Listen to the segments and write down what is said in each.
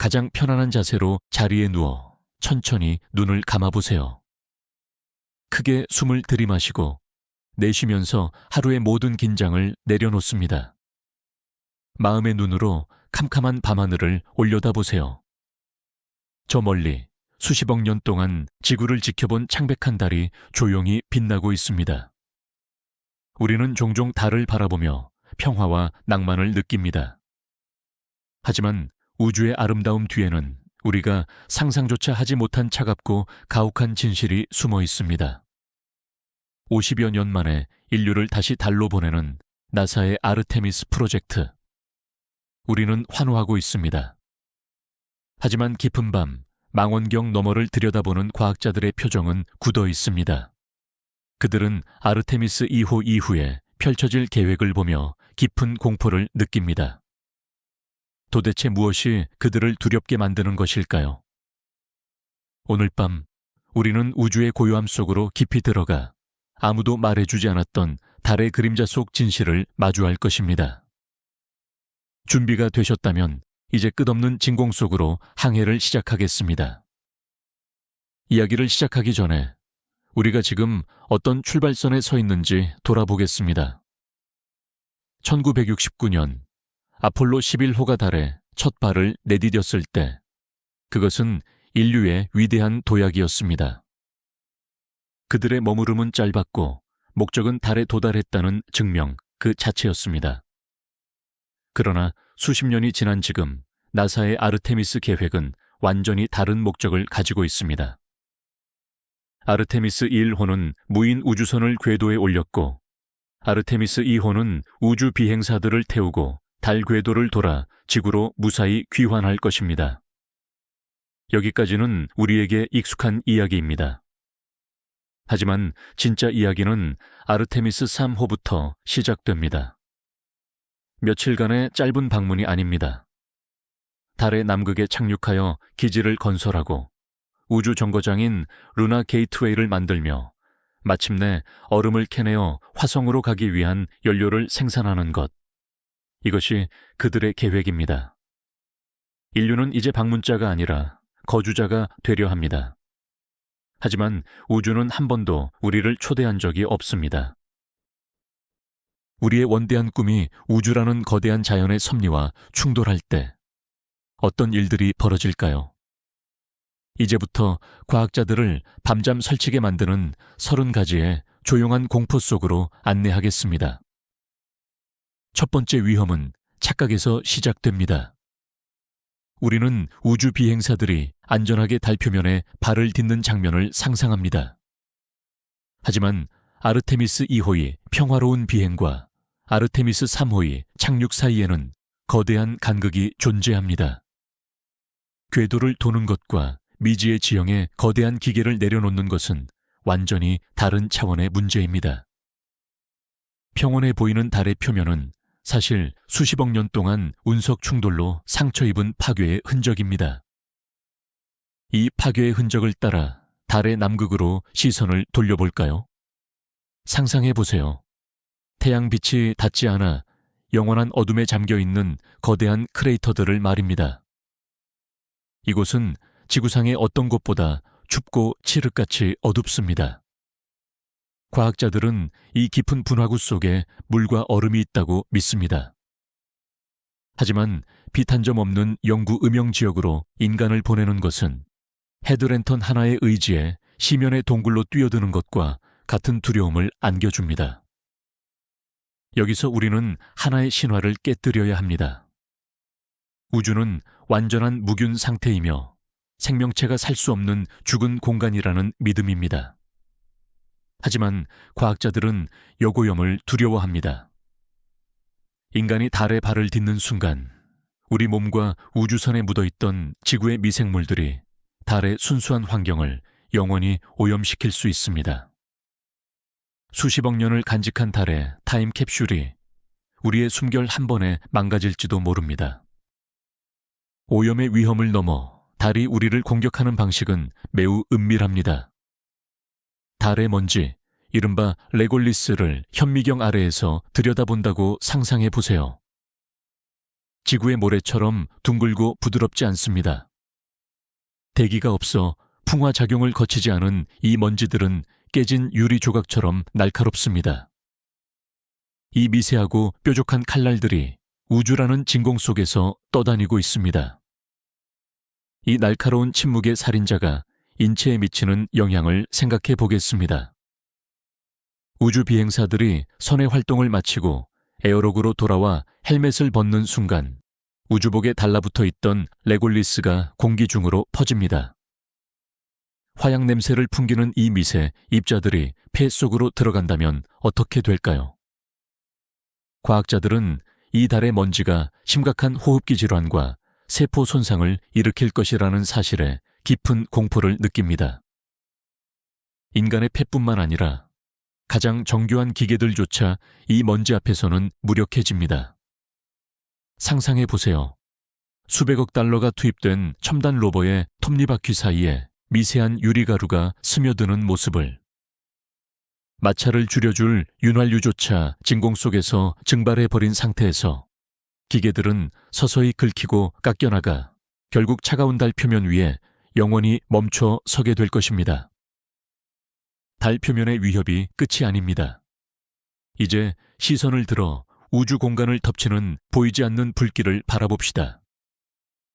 가장 편안한 자세로 자리에 누워 천천히 눈을 감아보세요. 크게 숨을 들이마시고 내쉬면서 하루의 모든 긴장을 내려놓습니다. 마음의 눈으로 캄캄한 밤하늘을 올려다보세요. 저 멀리 수십억 년 동안 지구를 지켜본 창백한 달이 조용히 빛나고 있습니다. 우리는 종종 달을 바라보며 평화와 낭만을 느낍니다. 하지만 우주의 아름다움 뒤에는 우리가 상상조차 하지 못한 차갑고 가혹한 진실이 숨어 있습니다. 50여 년 만에 인류를 다시 달로 보내는 나사의 아르테미스 프로젝트. 우리는 환호하고 있습니다. 하지만 깊은 밤, 망원경 너머를 들여다보는 과학자들의 표정은 굳어 있습니다. 그들은 아르테미스 2호 이후에 펼쳐질 계획을 보며 깊은 공포를 느낍니다. 도대체 무엇이 그들을 두렵게 만드는 것일까요? 오늘 밤 우리는 우주의 고요함 속으로 깊이 들어가 아무도 말해주지 않았던 달의 그림자 속 진실을 마주할 것입니다. 준비가 되셨다면 이제 끝없는 진공 속으로 항해를 시작하겠습니다. 이야기를 시작하기 전에 우리가 지금 어떤 출발선에 서 있는지 돌아보겠습니다. 1969년 아폴로 11호가 달에 첫 발을 내디뎠을 때 그것은 인류의 위대한 도약이었습니다. 그들의 머무름은 짧았고 목적은 달에 도달했다는 증명 그 자체였습니다. 그러나 수십 년이 지난 지금 나사의 아르테미스 계획은 완전히 다른 목적을 가지고 있습니다. 아르테미스 1호는 무인 우주선을 궤도에 올렸고 아르테미스 2호는 우주 비행사들을 태우고 달 궤도를 돌아 지구로 무사히 귀환할 것입니다. 여기까지는 우리에게 익숙한 이야기입니다. 하지만 진짜 이야기는 아르테미스 3호부터 시작됩니다. 며칠간의 짧은 방문이 아닙니다. 달의 남극에 착륙하여 기지를 건설하고 우주 정거장인 루나 게이트웨이를 만들며 마침내 얼음을 캐내어 화성으로 가기 위한 연료를 생산하는 것. 이것이 그들의 계획입니다. 인류는 이제 방문자가 아니라 거주자가 되려 합니다. 하지만 우주는 한 번도 우리를 초대한 적이 없습니다. 우리의 원대한 꿈이 우주라는 거대한 자연의 섭리와 충돌할 때 어떤 일들이 벌어질까요? 이제부터 과학자들을 밤잠 설치게 만드는 30가지의 조용한 공포 속으로 안내하겠습니다. 첫 번째 위험은 착각에서 시작됩니다. 우리는 우주 비행사들이 안전하게 달 표면에 발을 딛는 장면을 상상합니다. 하지만 아르테미스 2호의 평화로운 비행과 아르테미스 3호의 착륙 사이에는 거대한 간극이 존재합니다. 궤도를 도는 것과 미지의 지형에 거대한 기계를 내려놓는 것은 완전히 다른 차원의 문제입니다. 평온해 보이는 달의 표면은 사실 수십억 년 동안 운석 충돌로 상처 입은 파괴의 흔적입니다. 이 파괴의 흔적을 따라 달의 남극으로 시선을 돌려볼까요? 상상해 보세요. 태양빛이 닿지 않아 영원한 어둠에 잠겨있는 거대한 크레이터들을 말입니다. 이곳은 지구상의 어떤 곳보다 춥고 칠흑같이 어둡습니다. 과학자들은 이 깊은 분화구 속에 물과 얼음이 있다고 믿습니다. 하지만 빛 한 점 없는 영구 음영 지역으로 인간을 보내는 것은 헤드랜턴 하나의 의지에 시면의 동굴로 뛰어드는 것과 같은 두려움을 안겨줍니다. 여기서 우리는 하나의 신화를 깨뜨려야 합니다. 우주는 완전한 무균 상태이며 생명체가 살 수 없는 죽은 공간이라는 믿음입니다. 하지만 과학자들은 요고염을 두려워합니다. 인간이 달에 발을 딛는 순간 우리 몸과 우주선에 묻어있던 지구의 미생물들이 달의 순수한 환경을 영원히 오염시킬 수 있습니다. 수십억 년을 간직한 달의 타임캡슐이 우리의 숨결 한 번에 망가질지도 모릅니다. 오염의 위험을 넘어 달이 우리를 공격하는 방식은 매우 은밀합니다. 달의 먼지, 이른바 레골리스를 현미경 아래에서 들여다본다고 상상해 보세요. 지구의 모래처럼 둥글고 부드럽지 않습니다. 대기가 없어 풍화작용을 거치지 않은 이 먼지들은 깨진 유리 조각처럼 날카롭습니다. 이 미세하고 뾰족한 칼날들이 우주라는 진공 속에서 떠다니고 있습니다. 이 날카로운 침묵의 살인자가 인체에 미치는 영향을 생각해 보겠습니다. 우주 비행사들이 선의 활동을 마치고 에어록으로 돌아와 헬멧을 벗는 순간 우주복에 달라붙어 있던 레골리스가 공기 중으로 퍼집니다. 화약 냄새를 풍기는 이 밑에 입자들이 폐 속으로 들어간다면 어떻게 될까요? 과학자들은 이 달의 먼지가 심각한 호흡기 질환과 세포 손상을 일으킬 것이라는 사실에 깊은 공포를 느낍니다. 인간의 폐뿐만 아니라 가장 정교한 기계들조차 이 먼지 앞에서는 무력해집니다. 상상해 보세요. 수백억 달러가 투입된 첨단 로버의 톱니바퀴 사이에 미세한 유리가루가 스며드는 모습을, 마찰을 줄여줄 윤활유조차 진공 속에서 증발해버린 상태에서 기계들은 서서히 긁히고 깎여나가 결국 차가운 달 표면 위에 영원히 멈춰 서게 될 것입니다. 달 표면의 위협이 끝이 아닙니다. 이제 시선을 들어 우주 공간을 덮치는 보이지 않는 불길을 바라봅시다.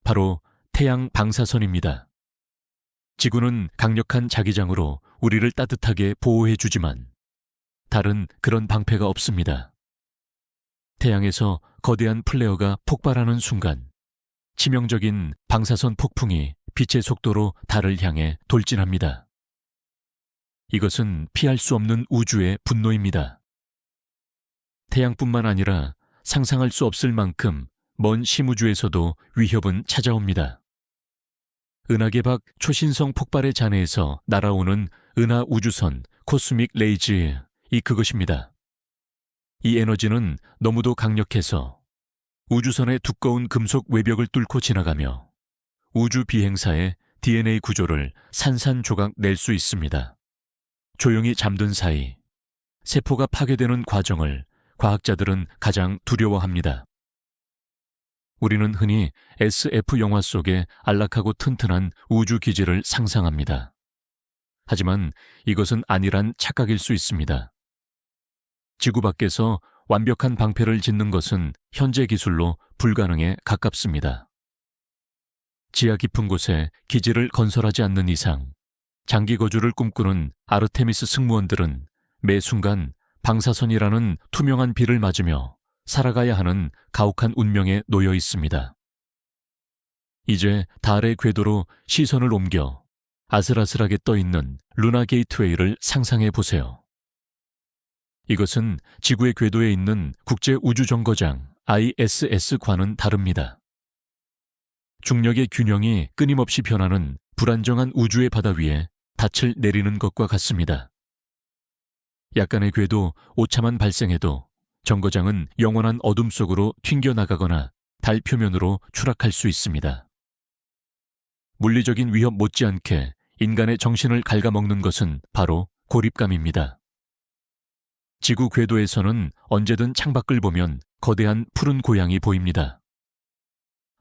바로 태양 방사선입니다. 지구는 강력한 자기장으로 우리를 따뜻하게 보호해주지만 달은 그런 방패가 없습니다. 태양에서 거대한 플레어가 폭발하는 순간 치명적인 방사선 폭풍이 빛의 속도로 달을 향해 돌진합니다. 이것은 피할 수 없는 우주의 분노입니다. 태양뿐만 아니라 상상할 수 없을 만큼 먼 심우주에서도 위협은 찾아옵니다. 은하계 밖 초신성 폭발의 잔해에서 날아오는 은하 우주선 코스믹 레이즈, 그것입니다. 이 에너지는 너무도 강력해서 우주선의 두꺼운 금속 외벽을 뚫고 지나가며 우주 비행사의 DNA 구조를 산산조각 낼 수 있습니다. 조용히 잠든 사이 세포가 파괴되는 과정을 과학자들은 가장 두려워합니다. 우리는 흔히 SF 영화 속의 안락하고 튼튼한 우주 기지를 상상합니다. 하지만 이것은 아니란 착각일 수 있습니다. 지구 밖에서 완벽한 방패를 짓는 것은 현재 기술로 불가능에 가깝습니다. 지하 깊은 곳에 기지를 건설하지 않는 이상 장기 거주를 꿈꾸는 아르테미스 승무원들은 매 순간 방사선이라는 투명한 비를 맞으며 살아가야 하는 가혹한 운명에 놓여 있습니다. 이제 달의 궤도로 시선을 옮겨 아슬아슬하게 떠있는 루나 게이트웨이를 상상해 보세요. 이것은 지구의 궤도에 있는 국제우주정거장 ISS과는 다릅니다. 중력의 균형이 끊임없이 변하는 불안정한 우주의 바다 위에 닻을 내리는 것과 같습니다. 약간의 궤도 오차만 발생해도 정거장은 영원한 어둠 속으로 튕겨나가거나 달 표면으로 추락할 수 있습니다. 물리적인 위협 못지않게 인간의 정신을 갉아먹는 것은 바로 고립감입니다. 지구 궤도에서는 언제든 창밖을 보면 거대한 푸른 고향이 보입니다.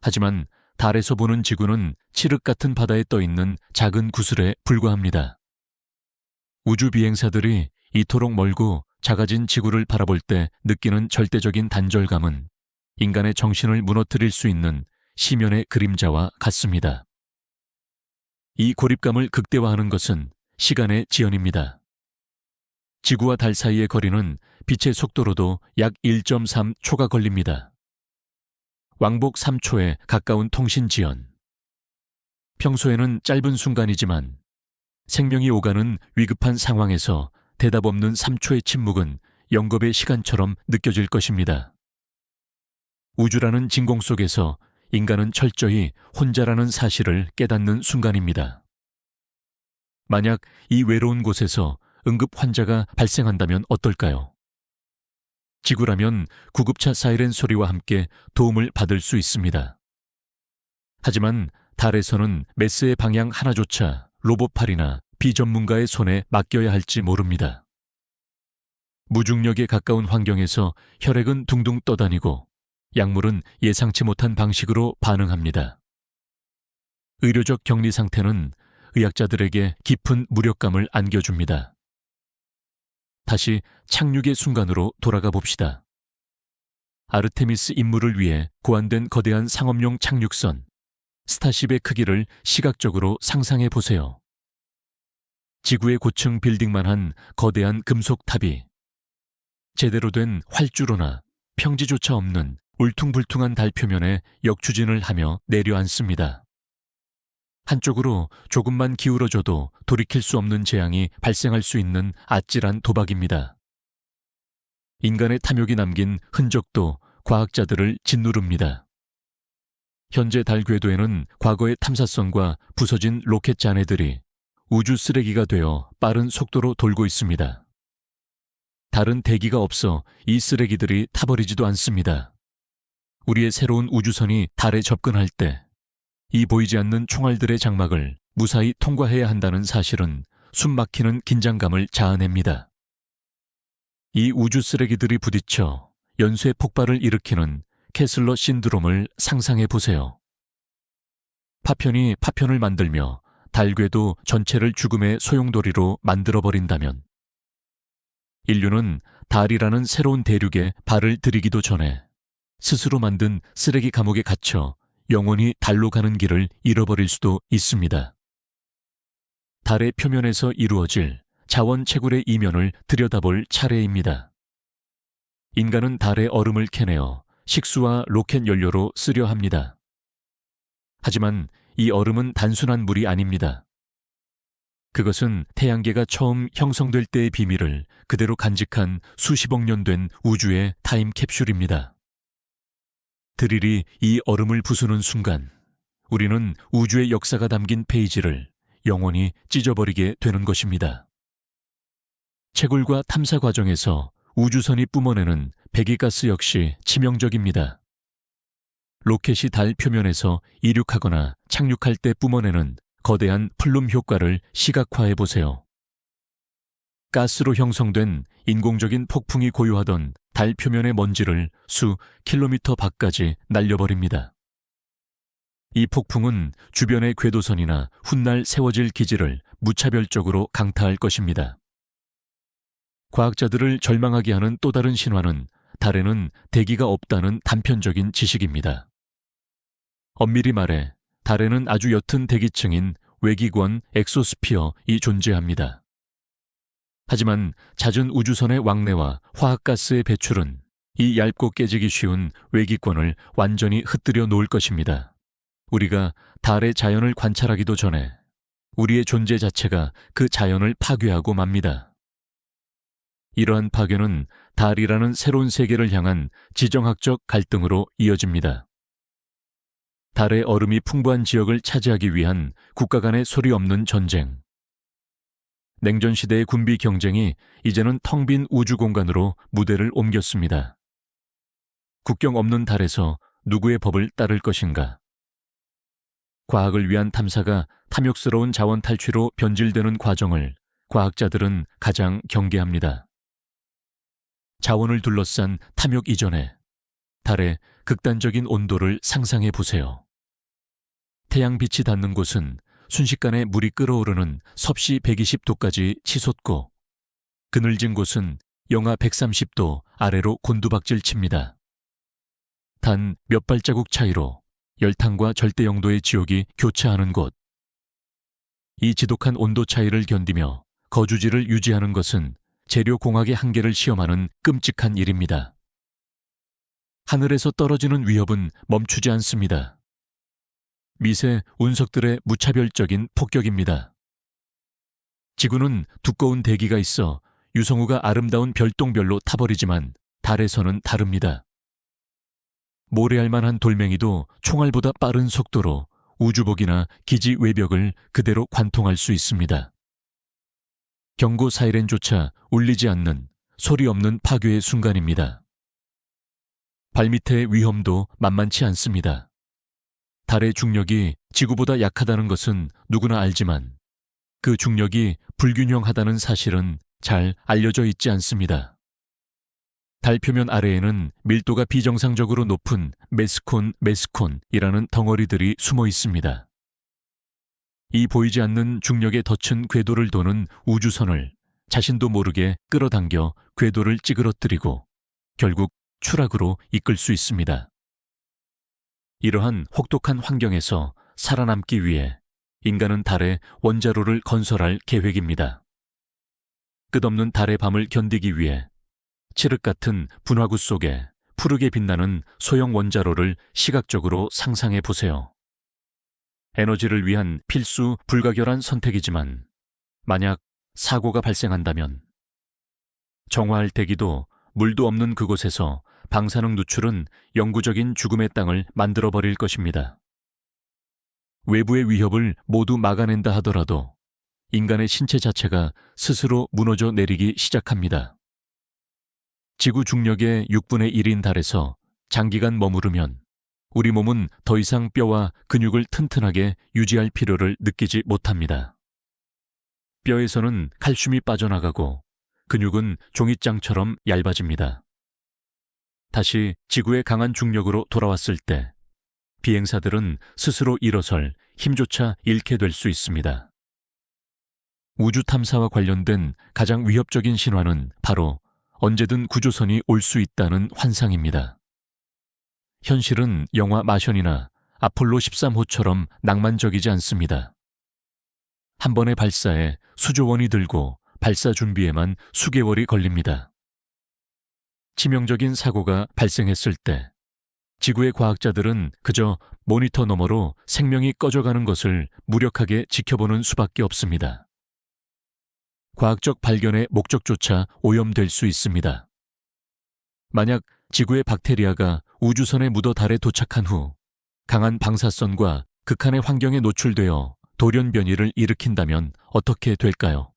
하지만 달에서 보는 지구는 칠흑 같은 바다에 떠있는 작은 구슬에 불과합니다. 우주 비행사들이 이토록 멀고 작아진 지구를 바라볼 때 느끼는 절대적인 단절감은 인간의 정신을 무너뜨릴 수 있는 시면의 그림자와 같습니다. 이 고립감을 극대화하는 것은 시간의 지연입니다. 지구와 달 사이의 거리는 빛의 속도로도 약 1.3초가 걸립니다. 왕복 3초에 가까운 통신 지연. 평소에는 짧은 순간이지만 생명이 오가는 위급한 상황에서 대답 없는 3초의 침묵은 영겁의 시간처럼 느껴질 것입니다. 우주라는 진공 속에서 인간은 철저히 혼자라는 사실을 깨닫는 순간입니다. 만약 이 외로운 곳에서 응급 환자가 발생한다면 어떨까요? 지구라면 구급차 사이렌 소리와 함께 도움을 받을 수 있습니다. 하지만 달에서는 메스의 방향 하나조차 로봇팔이나 비전문가의 손에 맡겨야 할지 모릅니다. 무중력에 가까운 환경에서 혈액은 둥둥 떠다니고 약물은 예상치 못한 방식으로 반응합니다. 의료적 격리 상태는 의학자들에게 깊은 무력감을 안겨줍니다. 다시 착륙의 순간으로 돌아가 봅시다. 아르테미스 임무를 위해 고안된 거대한 상업용 착륙선, 스타쉽의 크기를 시각적으로 상상해 보세요. 지구의 고층 빌딩만한 거대한 금속 탑이 제대로 된 활주로나 평지조차 없는 울퉁불퉁한 달 표면에 역추진을 하며 내려앉습니다. 한쪽으로 조금만 기울어져도 돌이킬 수 없는 재앙이 발생할 수 있는 아찔한 도박입니다. 인간의 탐욕이 남긴 흔적도 과학자들을 짓누릅니다. 현재 달 궤도에는 과거의 탐사선과 부서진 로켓 잔해들이 우주 쓰레기가 되어 빠른 속도로 돌고 있습니다. 달은 대기가 없어 이 쓰레기들이 타버리지도 않습니다. 우리의 새로운 우주선이 달에 접근할 때 이 보이지 않는 총알들의 장막을 무사히 통과해야 한다는 사실은 숨막히는 긴장감을 자아냅니다. 이 우주 쓰레기들이 부딪혀 연쇄 폭발을 일으키는 캐슬러 신드롬을 상상해 보세요. 파편이 파편을 만들며 달 궤도 전체를 죽음의 소용돌이로 만들어버린다면 인류는 달이라는 새로운 대륙에 발을 들이기도 전에 스스로 만든 쓰레기 감옥에 갇혀 영원히 달로 가는 길을 잃어버릴 수도 있습니다. 달의 표면에서 이루어질 자원 채굴의 이면을 들여다볼 차례입니다. 인간은 달의 얼음을 캐내어 식수와 로켓 연료로 쓰려 합니다. 하지만 이 얼음은 단순한 물이 아닙니다. 그것은 태양계가 처음 형성될 때의 비밀을 그대로 간직한 수십억 년 된 우주의 타임캡슐입니다. 드릴이 이 얼음을 부수는 순간 우리는 우주의 역사가 담긴 페이지를 영원히 찢어버리게 되는 것입니다. 채굴과 탐사 과정에서 우주선이 뿜어내는 배기가스 역시 치명적입니다. 로켓이 달 표면에서 이륙하거나 착륙할 때 뿜어내는 거대한 플룸 효과를 시각화해 보세요. 가스로 형성된 인공적인 폭풍이 고요하던 달 표면의 먼지를 수 킬로미터 밖까지 날려버립니다. 이 폭풍은 주변의 궤도선이나 훗날 세워질 기지를 무차별적으로 강타할 것입니다. 과학자들을 절망하게 하는 또 다른 신화는 달에는 대기가 없다는 단편적인 지식입니다. 엄밀히 말해 달에는 아주 옅은 대기층인 외기권 엑소스피어이 존재합니다. 하지만 잦은 우주선의 왕래와 화학가스의 배출은 이 얇고 깨지기 쉬운 외기권을 완전히 흩뜨려 놓을 것입니다. 우리가 달의 자연을 관찰하기도 전에 우리의 존재 자체가 그 자연을 파괴하고 맙니다. 이러한 파괴는 달이라는 새로운 세계를 향한 지정학적 갈등으로 이어집니다. 달의 얼음이 풍부한 지역을 차지하기 위한 국가 간의 소리 없는 전쟁. 냉전 시대의 군비 경쟁이 이제는 텅 빈 우주 공간으로 무대를 옮겼습니다. 국경 없는 달에서 누구의 법을 따를 것인가? 과학을 위한 탐사가 탐욕스러운 자원 탈취로 변질되는 과정을 과학자들은 가장 경계합니다. 자원을 둘러싼 탐욕 이전에 달의 극단적인 온도를 상상해 보세요. 태양빛이 닿는 곳은 순식간에 물이 끓어오르는 섭씨 120도까지 치솟고 그늘진 곳은 영하 130도 아래로 곤두박질 칩니다. 단 몇 발자국 차이로 열탕과 절대 영도의 지옥이 교차하는 곳. 이 지독한 온도 차이를 견디며 거주지를 유지하는 것은 재료공학의 한계를 시험하는 끔찍한 일입니다. 하늘에서 떨어지는 위협은 멈추지 않습니다. 미세 운석들의 무차별적인 폭격입니다. 지구는 두꺼운 대기가 있어 유성우가 아름다운 별똥별로 타버리지만 달에서는 다릅니다. 모래알 만한 돌멩이도 총알보다 빠른 속도로 우주복이나 기지 외벽을 그대로 관통할 수 있습니다. 경고 사이렌조차 울리지 않는 소리 없는 파괴의 순간입니다. 발밑의 위험도 만만치 않습니다. 달의 중력이 지구보다 약하다는 것은 누구나 알지만 그 중력이 불균형하다는 사실은 잘 알려져 있지 않습니다. 달 표면 아래에는 밀도가 비정상적으로 높은 메스콘이라는 덩어리들이 숨어 있습니다. 이 보이지 않는 중력에 덧친 궤도를 도는 우주선을 자신도 모르게 끌어당겨 궤도를 찌그러뜨리고 결국 추락으로 이끌 수 있습니다. 이러한 혹독한 환경에서 살아남기 위해 인간은 달에 원자로를 건설할 계획입니다. 끝없는 달의 밤을 견디기 위해 칠흑 같은 분화구 속에 푸르게 빛나는 소형 원자로를 시각적으로 상상해 보세요. 에너지를 위한 필수 불가결한 선택이지만 만약 사고가 발생한다면 정화할 대기도 물도 없는 그곳에서 방사능 누출은 영구적인 죽음의 땅을 만들어버릴 것입니다. 외부의 위협을 모두 막아낸다 하더라도 인간의 신체 자체가 스스로 무너져 내리기 시작합니다. 지구 중력의 6분의 1인 달에서 장기간 머무르면 우리 몸은 더 이상 뼈와 근육을 튼튼하게 유지할 필요를 느끼지 못합니다. 뼈에서는 칼슘이 빠져나가고 근육은 종잇장처럼 얇아집니다. 다시 지구의 강한 중력으로 돌아왔을 때 비행사들은 스스로 일어설 힘조차 잃게 될 수 있습니다. 우주 탐사와 관련된 가장 위협적인 신화는 바로 언제든 구조선이 올 수 있다는 환상입니다. 현실은 영화 마션이나 아폴로 13호처럼 낭만적이지 않습니다. 한 번의 발사에 수조 원이 들고 발사 준비에만 수개월이 걸립니다. 치명적인 사고가 발생했을 때 지구의 과학자들은 그저 모니터 너머로 생명이 꺼져가는 것을 무력하게 지켜보는 수밖에 없습니다. 과학적 발견의 목적조차 오염될 수 있습니다. 만약 지구의 박테리아가 우주선에 묻어 달에 도착한 후 강한 방사선과 극한의 환경에 노출되어 돌연변이를 일으킨다면 어떻게 될까요?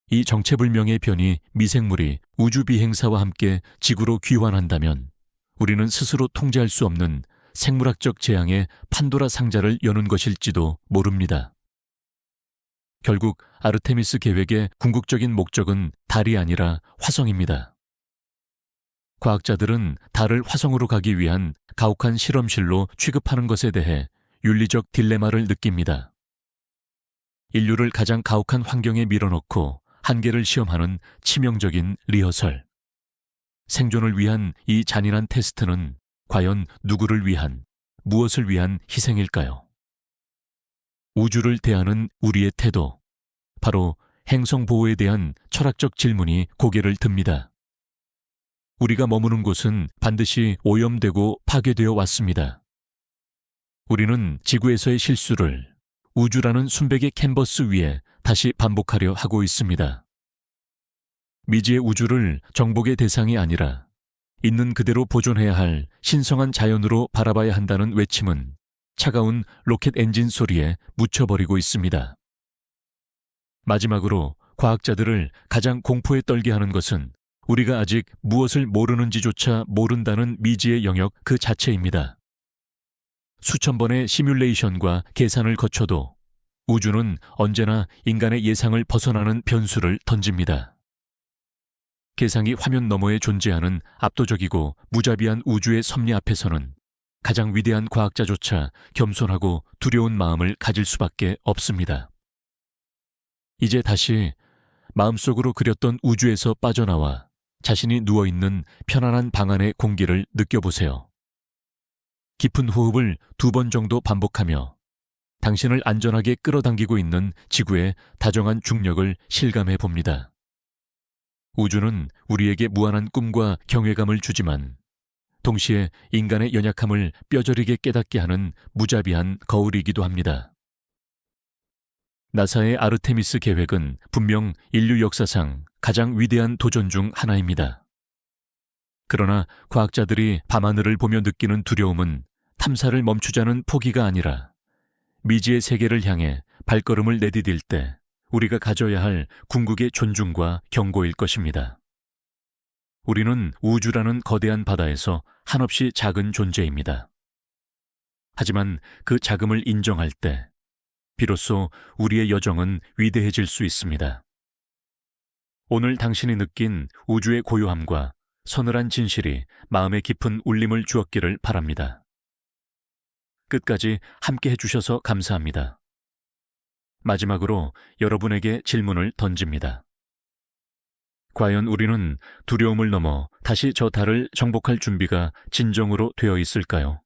이 정체불명의 변이 미생물이 우주 비행사와 함께 지구로 귀환한다면 우리는 스스로 통제할 수 없는 생물학적 재앙의 판도라 상자를 여는 것일지도 모릅니다. 결국 아르테미스 계획의 궁극적인 목적은 달이 아니라 화성입니다. 과학자들은 달을 화성으로 가기 위한 가혹한 실험실로 취급하는 것에 대해 윤리적 딜레마를 느낍니다. 인류를 가장 가혹한 환경에 밀어넣고 한계를 시험하는 치명적인 리허설. 생존을 위한 이 잔인한 테스트는 과연 누구를 위한, 무엇을 위한 희생일까요? 우주를 대하는 우리의 태도, 바로 행성 보호에 대한 철학적 질문이 고개를 듭니다. 우리가 머무는 곳은 반드시 오염되고 파괴되어 왔습니다. 우리는 지구에서의 실수를 우주라는 순백의 캔버스 위에 다시 반복하려 하고 있습니다. 미지의 우주를 정복의 대상이 아니라 있는 그대로 보존해야 할 신성한 자연으로 바라봐야 한다는 외침은 차가운 로켓 엔진 소리에 묻혀버리고 있습니다. 마지막으로 과학자들을 가장 공포에 떨게 하는 것은 우리가 아직 무엇을 모르는지조차 모른다는 미지의 영역 그 자체입니다. 수천 번의 시뮬레이션과 계산을 거쳐도 우주는 언제나 인간의 예상을 벗어나는 변수를 던집니다. 계상이 화면 너머에 존재하는 압도적이고 무자비한 우주의 섭리 앞에서는 가장 위대한 과학자조차 겸손하고 두려운 마음을 가질 수밖에 없습니다. 이제 다시 마음속으로 그렸던 우주에서 빠져나와 자신이 누워있는 편안한 방 안의 공기를 느껴보세요. 깊은 호흡을 2번 정도 반복하며 당신을 안전하게 끌어당기고 있는 지구의 다정한 중력을 실감해 봅니다. 우주는 우리에게 무한한 꿈과 경외감을 주지만 동시에 인간의 연약함을 뼈저리게 깨닫게 하는 무자비한 거울이기도 합니다. 나사의 아르테미스 계획은 분명 인류 역사상 가장 위대한 도전 중 하나입니다. 그러나 과학자들이 밤하늘을 보며 느끼는 두려움은 탐사를 멈추자는 포기가 아니라 미지의 세계를 향해 발걸음을 내디딜 때 우리가 가져야 할 궁극의 존중과 경고일 것입니다. 우리는 우주라는 거대한 바다에서 한없이 작은 존재입니다. 하지만 그 작음을 인정할 때 비로소 우리의 여정은 위대해질 수 있습니다. 오늘 당신이 느낀 우주의 고요함과 서늘한 진실이 마음에 깊은 울림을 주었기를 바랍니다. 끝까지 함께 해주셔서 감사합니다. 마지막으로 여러분에게 질문을 던집니다. 과연 우리는 두려움을 넘어 다시 저 달을 정복할 준비가 진정으로 되어 있을까요?